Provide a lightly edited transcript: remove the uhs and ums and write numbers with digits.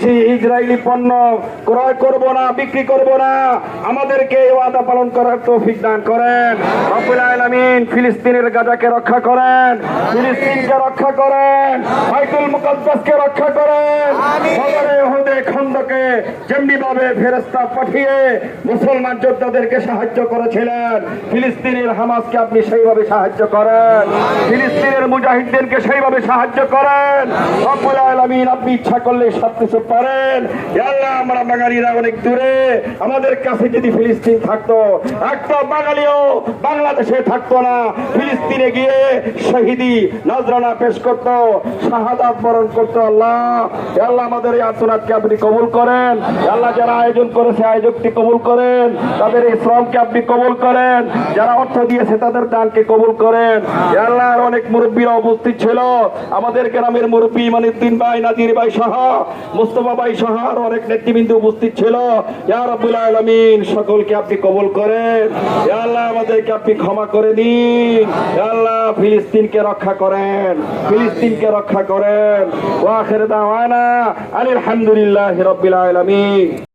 বলছি ইসরায়েলি পণ্য ক্রয় করব না, বিক্রি করব না। আমাদেরকে এই ওয়াদা পালন করার তৌফিক দান করেন রব্বুল আলামিন। ফিলিস্তিনের গাজাকে রক্ষা করেন, ফিলিস্তিনকে রক্ষা করেন, বাইতুল মুকাদ্দাসকে রক্ষা করেন। বদরে উহুদে খন্দকে যেমনি ভাবে ফেরেশতা পাঠিয়ে মুসলমান যোদ্ধাদেরকে সাহায্য করেছিলেন, ফিলিস্তিনের হামাসকে আপনি সেইভাবে সাহায্য করেন, ফিলিস্তিনের মুজাহিদদেরকে সেইভাবে সাহায্য করেন রব্বুল আলামিন। আপনি ইচ্ছা করলে সবকিছু পারেন। ইয়া আল্লাহ, আমরা বাঙালিরা অনেক দূরে, আমাদের কাছে যদি ফিলিস্তিন থাকতো, একটা বাঙালিও বাংলাদেশে থাকতো না, ফিলিস্তিনে গিয়ে শহীদি নজরানা পেশ করতো, শাহাদাত বরণ করতো। আল্লাহ, ইয়া আল্লাহ, আমাদের এই আর্তনাদকে আপনি কবুল করেন। ইয়া আল্লাহ, যারা আয়োজন করেছে আয়োজককে কবুল করেন, তাদের এই শ্রমকে আপনি কবুল করেন, যারা অর্থ দিয়েছে তাদের দানকে কবুল করেন। ইয়া আল্লাহ, আর অনেক মুরব্বীরা উপস্থিত ছিল, আমাদের গ্রামের মুরব্বী মানিউদ্দিন ভাই, নাজির ভাই সহ, মুস্তফা ভাই সহ আর অনেক নেতৃবৃন্দ উপস্থিত ছিল। ইয়া রাব্বুল আলামিন, সকলকে আপনি কবুল করেন। ইয়া আল্লাহ, আমাদেরকে আপনি ক্ষমা করে দিন। ইয়া আল্লাহ, ফিলিস্তিনকে রক্ষা করেন, ফিলিস্তিনকে রক্ষা করেন। ওয়া আখির দাওয়ানা আলহামদুলিল্লাহি রাব্বিল আলামিন।